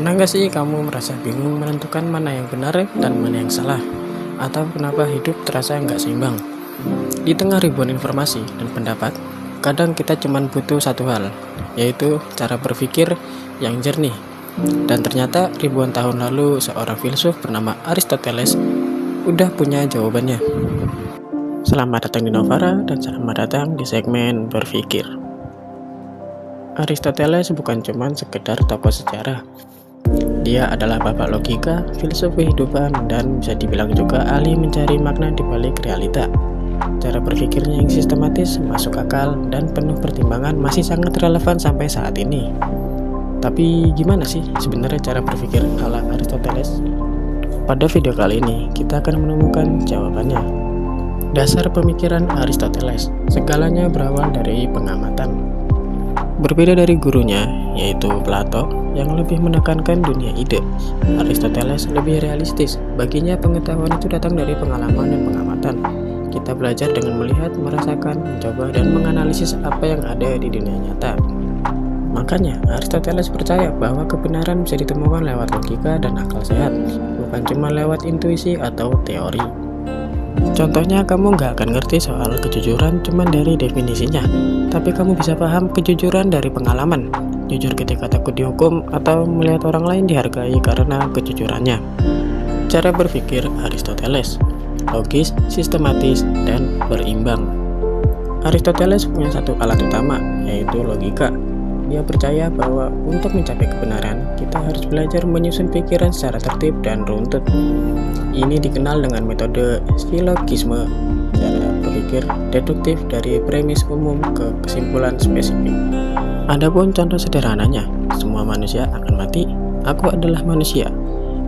Pernah nggak sih kamu merasa bingung menentukan mana yang benar dan mana yang salah? Atau kenapa hidup terasa nggak seimbang? Di tengah ribuan informasi dan pendapat, kadang kita cuma butuh satu hal, yaitu cara berpikir yang jernih. Dan ternyata ribuan tahun lalu seorang filsuf bernama Aristoteles udah punya jawabannya. Selamat datang di Novara dan selamat datang di segmen berpikir. Aristoteles bukan cuma sekedar tokoh sejarah. Dia adalah bapak logika, filsuf kehidupan, dan bisa dibilang juga ahli mencari makna di balik realita. Cara berpikirnya yang sistematis, masuk akal, dan penuh pertimbangan masih sangat relevan sampai saat ini. Tapi gimana sih sebenarnya cara berpikir ala Aristoteles? Pada video kali ini, kita akan menemukan jawabannya. Dasar pemikiran Aristoteles, segalanya berawal dari pengamatan. Berbeda dari gurunya, yaitu Plato, yang lebih menekankan dunia ide, Aristoteles lebih realistis. Baginya pengetahuan itu datang dari pengalaman dan pengamatan. Kita belajar dengan melihat, merasakan, mencoba, dan menganalisis apa yang ada di dunia nyata. Makanya, Aristoteles percaya bahwa kebenaran bisa ditemukan lewat logika dan akal sehat, bukan cuma lewat intuisi atau teori. Contohnya, kamu nggak akan ngerti soal kejujuran cuma dari definisinya, tapi kamu bisa paham kejujuran dari pengalaman, jujur ketika takut dihukum atau melihat orang lain dihargai karena kejujurannya. Cara berpikir Aristoteles, logis, sistematis, dan berimbang. Aristoteles punya satu alat utama, yaitu logika. Dia percaya bahwa untuk mencapai kebenaran, kita harus belajar menyusun pikiran secara tertib dan runtut. Ini dikenal dengan metode silogisme, cara berpikir deduktif dari premis umum ke kesimpulan spesifik. Adapun contoh sederhananya, semua manusia akan mati, aku adalah manusia,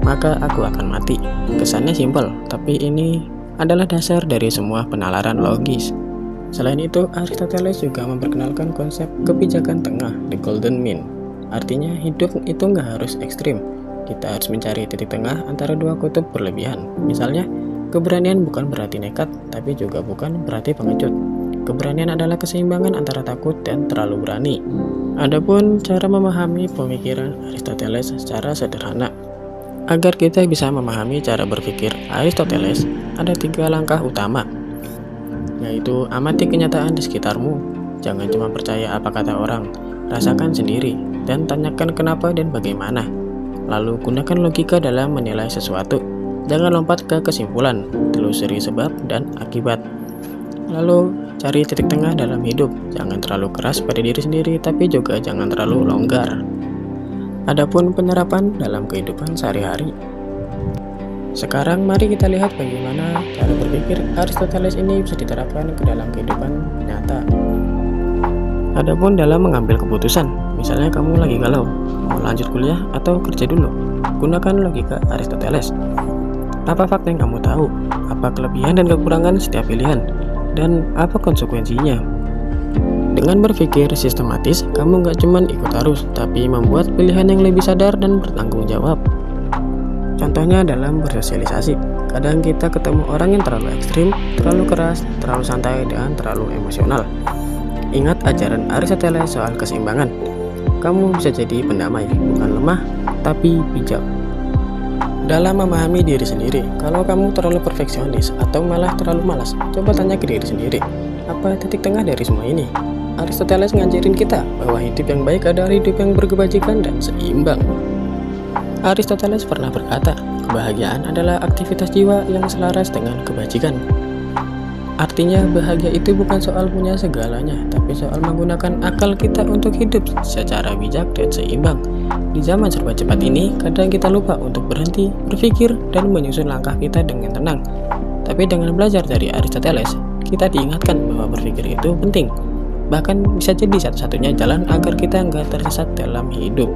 maka aku akan mati. Kesannya simpel, tapi ini adalah dasar dari semua penalaran logis. Selain itu, Aristoteles juga memperkenalkan konsep kebijakan tengah, the golden mean. Artinya, hidup itu nggak harus ekstrim. Kita harus mencari titik tengah antara dua kutub berlebihan. Misalnya, keberanian bukan berarti nekat, tapi juga bukan berarti pengecut. Keberanian adalah keseimbangan antara takut dan terlalu berani. Adapun cara memahami pemikiran Aristoteles secara sederhana. Agar kita bisa memahami cara berpikir Aristoteles, ada 3 langkah utama, yaitu amati kenyataan di sekitarmu. Jangan cuma percaya apa kata orang, rasakan sendiri, dan tanyakan kenapa dan bagaimana. Lalu gunakan logika dalam menilai sesuatu. Jangan lompat ke kesimpulan, telusuri sebab dan akibat. Lalu cari titik tengah dalam hidup. Jangan terlalu keras pada diri sendiri, tapi juga jangan terlalu longgar. Adapun penerapan dalam kehidupan sehari-hari. Sekarang mari kita lihat bagaimana cara berpikir Aristoteles ini bisa diterapkan ke dalam kehidupan nyata. Adapun dalam mengambil keputusan, misalnya kamu lagi galau, mau lanjut kuliah atau kerja dulu, gunakan logika Aristoteles. Apa fakta yang kamu tahu? Apa kelebihan dan kekurangan setiap pilihan? Dan apa konsekuensinya? Dengan berpikir sistematis, kamu nggak cuma ikut arus, tapi membuat pilihan yang lebih sadar dan bertanggung jawab. Contohnya dalam bersosialisasi, kadang kita ketemu orang yang terlalu ekstrim, terlalu keras, terlalu santai, dan terlalu emosional. Ingat ajaran Aristoteles soal keseimbangan. Kamu bisa jadi pendamai, bukan lemah, tapi bijak. Dalam memahami diri sendiri, kalau kamu terlalu perfeksionis atau malah terlalu malas, coba tanya ke diri sendiri, apa titik tengah dari semua ini? Aristoteles ngajarin kita bahwa hidup yang baik adalah hidup yang berkebajikan dan seimbang. Aristoteles pernah berkata, kebahagiaan adalah aktivitas jiwa yang selaras dengan kebajikan. Artinya, bahagia itu bukan soal punya segalanya, tapi soal menggunakan akal kita untuk hidup secara bijak dan seimbang. Di zaman serba cepat ini, kadang kita lupa untuk berhenti, berpikir, dan menyusun langkah kita dengan tenang. Tapi dengan belajar dari Aristoteles, kita diingatkan bahwa berpikir itu penting. Bahkan bisa jadi satu-satunya jalan agar kita nggak tersesat dalam hidup.